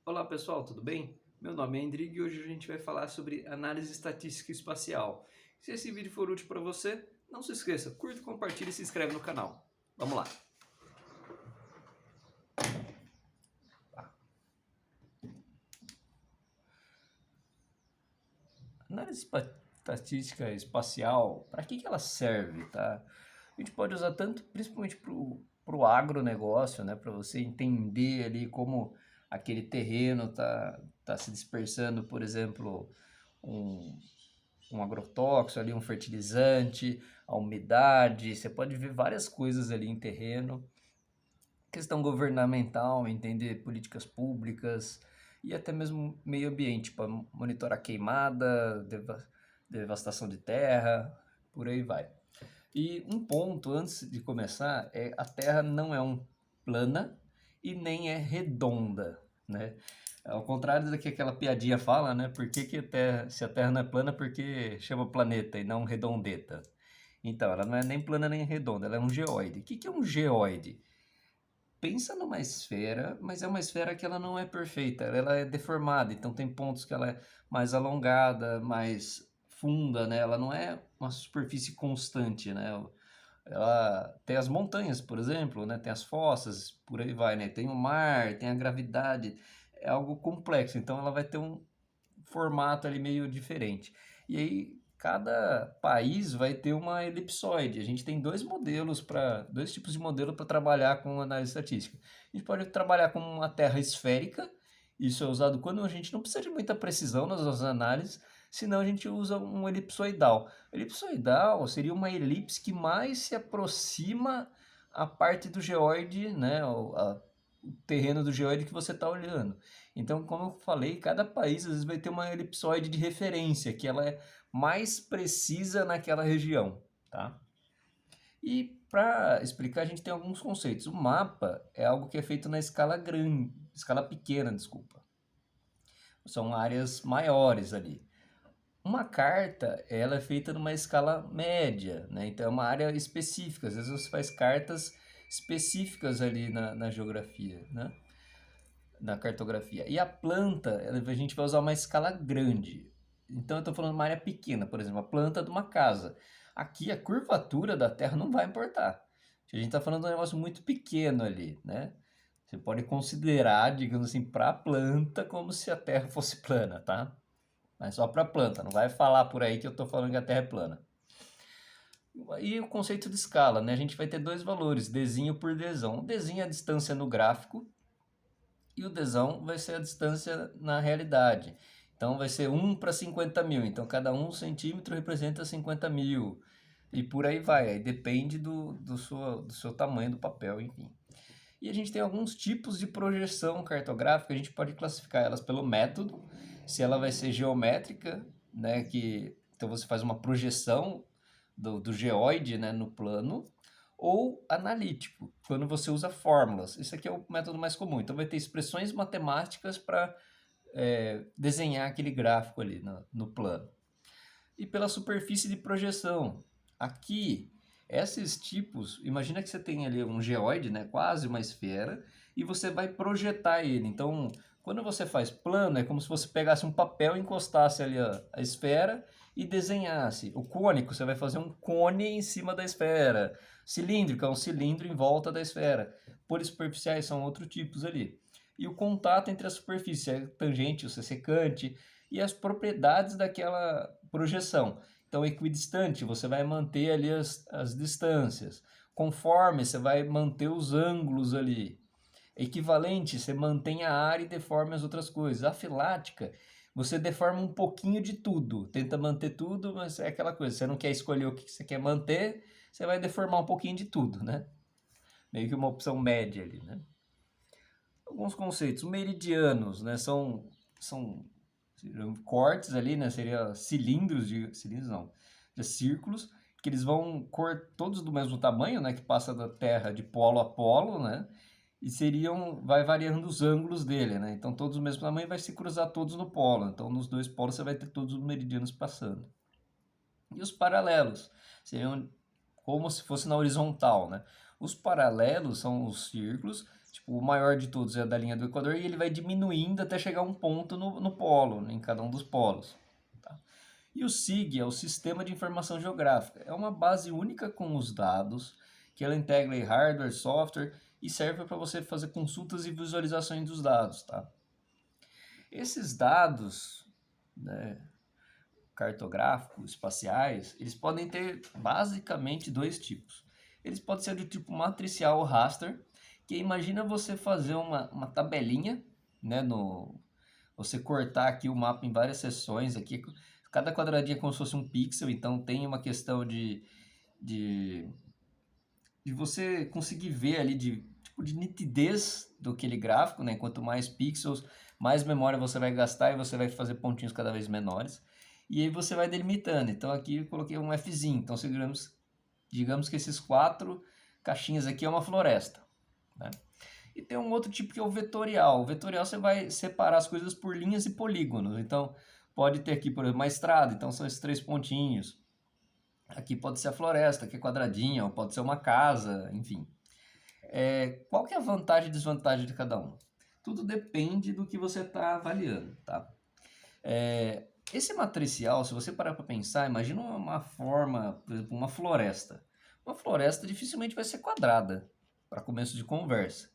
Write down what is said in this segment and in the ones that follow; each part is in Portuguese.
Olá pessoal, tudo bem? Meu nome é Endrigo e hoje a gente vai falar sobre análise estatística espacial. Se esse vídeo for útil para você, não se esqueça, curta, compartilhe e se inscreve no canal. Vamos lá! Análise estatística espacial, para que ela serve, tá? A gente pode usar tanto, principalmente para o agronegócio, né? Para você entender ali como aquele terreno tá se dispersando, por exemplo, um, um agrotóxico ali, um fertilizante, a umidade, você pode ver várias coisas ali em terreno, questão governamental, entender políticas públicas e até mesmo meio ambiente, para monitorar queimada, devastação de terra, por aí vai. E um ponto antes de começar é a Terra não é plana e nem é redonda, né? Ao contrário do que aquela piadinha fala, né? Por que a Terra, se a Terra não é plana, por que chama planeta e não redondeta? Então, ela não é nem plana nem redonda, ela é um geoide. O que é um geoide? Pensa numa esfera, mas é uma esfera que ela não é perfeita, ela é deformada, então tem pontos que ela é mais alongada, mais funda, né? Ela não é uma superfície constante, né? Ela tem as montanhas, por exemplo, né? Tem as fossas, por aí vai, né? Tem o mar, tem a gravidade, é algo complexo, então ela vai ter um formato ali meio diferente. E aí cada país vai ter uma elipsoide. A gente tem dois tipos de modelo para trabalhar com análise estatística. A gente pode trabalhar com uma terra esférica. Isso é usado quando a gente não precisa de muita precisão nas nossas análises, senão a gente usa um elipsoidal. Elipsoidal seria uma elipse que mais se aproxima à parte do geoide, né, o terreno do geoide que você está olhando. Então, como eu falei, cada país às vezes vai ter uma elipsoide de referência, que ela é mais precisa naquela região, tá? E para explicar, a gente tem alguns conceitos. O mapa é algo que é feito na escala grande, escala pequena, desculpa. São áreas maiores ali. Uma carta, ela é feita numa escala média, né? Então é uma área específica. Às vezes você faz cartas específicas ali na geografia, né? Na cartografia. E a planta, a gente vai usar uma escala grande. Então eu estou falando de uma área pequena, por exemplo, a planta de uma casa. Aqui a curvatura da Terra não vai importar. A gente está falando de um negócio muito pequeno ali, né? Você pode considerar, digamos assim, para a planta como se a Terra fosse plana, tá? Mas só para a planta, não vai falar por aí que eu estou falando que a Terra é plana. E o conceito de escala, né? A gente vai ter dois valores, desinho por desão. O desinho é a distância no gráfico, e o desão vai ser a distância na realidade. Então vai ser 1 para 50 mil. Então cada 1 centímetro representa 50 mil. E por aí vai. Aí depende do seu tamanho do papel, enfim. E a gente tem alguns tipos de projeção cartográfica. A gente pode classificar elas pelo método. Se ela vai ser geométrica, né? Então você faz uma projeção do geoide, né, no plano, ou analítico, quando você usa fórmulas. Esse aqui é o método mais comum. Então vai ter expressões matemáticas para desenhar aquele gráfico ali no plano. E pela superfície de projeção. Aqui, esses tipos, imagina que você tem ali um geoide, né, quase uma esfera, e você vai projetar ele. Então, quando você faz plano, é como se você pegasse um papel, encostasse ali a esfera e desenhasse. O cônico, você vai fazer um cone em cima da esfera. Cilíndrico é um cilindro em volta da esfera. Polissuperficiais são outros tipos ali. E o contato entre a superfície, a tangente, o secante, e as propriedades daquela projeção. Então, equidistante, você vai manter ali as distâncias. Conforme, você vai manter os ângulos ali. Equivalente, você mantém a área e deforma as outras coisas. Afilática, você deforma um pouquinho de tudo. Tenta manter tudo, mas é aquela coisa. Você não quer escolher o que você quer manter, você vai deformar um pouquinho de tudo, né? Meio que uma opção média ali, né? Alguns conceitos. Meridianos, né? São seriam cortes ali, né? Seria cilindros não, de círculos, que eles vão todos do mesmo tamanho, né? Que passa da Terra de polo a polo, né? E vai variando os ângulos dele, né? Então todos do mesmo tamanho vai se cruzar todos no polo. Então nos dois polos você vai ter todos os meridianos passando. E os paralelos seriam como se fosse na horizontal, né? Os paralelos são os círculos, tipo, o maior de todos é a da linha do Equador e ele vai diminuindo até chegar a um ponto no polo, em cada um dos polos. Tá? E o SIG é o Sistema de Informação Geográfica. É uma base única com os dados, que ela integra aí hardware, software e serve para você fazer consultas e visualizações dos dados. Tá? Esses dados, né, cartográficos, espaciais, eles podem ter basicamente dois tipos. Eles podem ser do tipo matricial ou raster, que imagina você fazer uma tabelinha, né, você cortar aqui o mapa em várias seções, aqui, cada quadradinho é como se fosse um pixel, então tem uma questão de, de você conseguir ver ali tipo, de nitidez do aquele gráfico, né? Quanto mais pixels, mais memória você vai gastar e você vai fazer pontinhos cada vez menores. E aí você vai delimitando. Então aqui eu coloquei um Fzinho. Então digamos que esses 4 caixinhas aqui é uma floresta, né? E tem um outro tipo que é o vetorial. O vetorial você vai separar as coisas por linhas e polígonos. Então pode ter aqui, por exemplo, uma estrada. Então são esses 3 pontinhos. Aqui pode ser a floresta, aqui é quadradinha, ou pode ser uma casa, enfim. Qual que é a vantagem e desvantagem de cada um? Tudo depende do que você está avaliando, tá? Esse matricial, se você parar para pensar, imagina uma forma, por exemplo, uma floresta. Uma floresta dificilmente vai ser quadrada, para começo de conversa.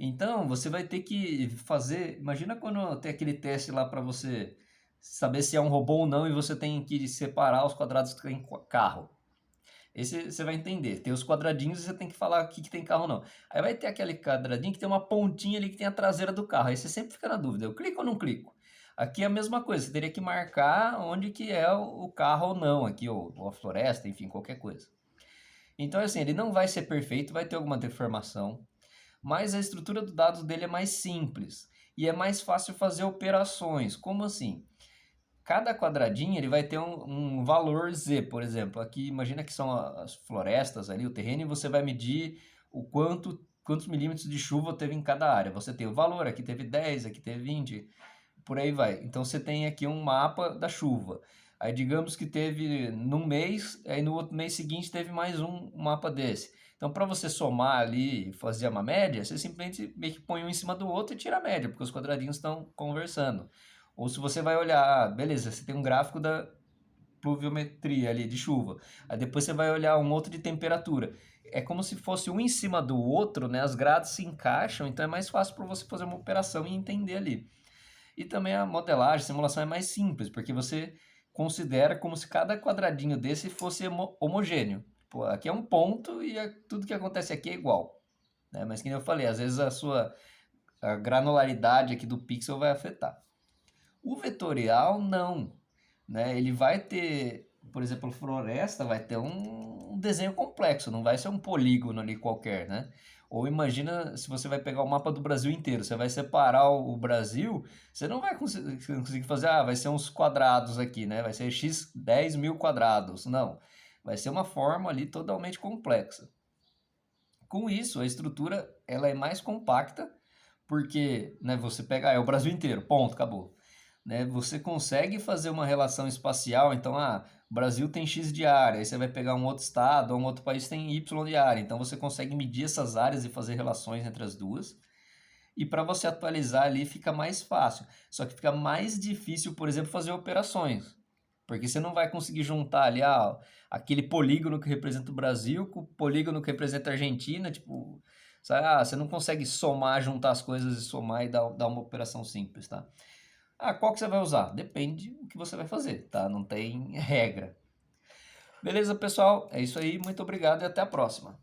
Então, você vai ter que fazer... Imagina quando tem aquele teste lá para você saber se é um robô ou não e você tem que separar os quadrados que tem carro. Esse você vai entender. Tem os quadradinhos e você tem que falar aqui que tem carro ou não. Aí vai ter aquele quadradinho que tem uma pontinha ali que tem a traseira do carro. Aí você sempre fica na dúvida, eu clico ou não clico? Aqui é a mesma coisa, você teria que marcar onde que é o carro ou não, aqui, ou a floresta, enfim, qualquer coisa. Então, assim, ele não vai ser perfeito, vai ter alguma deformação, mas a estrutura do dados dele é mais simples e é mais fácil fazer operações. Como assim? Cada quadradinho ele vai ter um valor Z, por exemplo. Aqui, imagina que são as florestas ali, o terreno, e você vai medir quantos milímetros de chuva teve em cada área. Você tem o valor, aqui teve 10, aqui teve 20, por aí vai. Então você tem aqui um mapa da chuva. Aí digamos que teve num mês, aí no outro mês seguinte teve mais um mapa desse. Então para você somar ali e fazer uma média, você simplesmente meio que põe um em cima do outro e tira a média, porque os quadradinhos estão conversando. Ou se você vai olhar, beleza, você tem um gráfico da pluviometria ali de chuva. Aí depois você vai olhar um outro de temperatura. É como se fosse um em cima do outro, né? As grades se encaixam, então é mais fácil para você fazer uma operação e entender ali. E também a modelagem, a simulação é mais simples, porque você considera como se cada quadradinho desse fosse homogêneo. Pô, aqui é um ponto e tudo que acontece aqui é igual, né? Mas como eu falei, às vezes a granularidade aqui do pixel vai afetar. O vetorial não, né? Ele vai ter, por exemplo, floresta vai ter um desenho complexo, não vai ser um polígono ali qualquer, né? Ou imagina se você vai pegar o mapa do Brasil inteiro, você vai separar o Brasil, você não vai conseguir fazer, vai ser uns quadrados aqui, né? Vai ser x 10 mil quadrados, não. Vai ser uma forma ali totalmente complexa. Com isso, a estrutura ela é mais compacta, porque, né, você pega, é o Brasil inteiro, ponto, acabou. Né, você consegue fazer uma relação espacial, então, o Brasil tem X de área, aí você vai pegar um outro estado, ou um outro país tem Y de área, então você consegue medir essas áreas e fazer relações entre as duas, e para você atualizar ali fica mais fácil, só que fica mais difícil, por exemplo, fazer operações, porque você não vai conseguir juntar ali, aquele polígono que representa o Brasil com o polígono que representa a Argentina, tipo, sabe? Você não consegue somar, juntar as coisas e somar e dar uma operação simples, tá? Qual que você vai usar? Depende do que você vai fazer, tá? Não tem regra. Beleza, pessoal? É isso aí. Muito obrigado e até a próxima.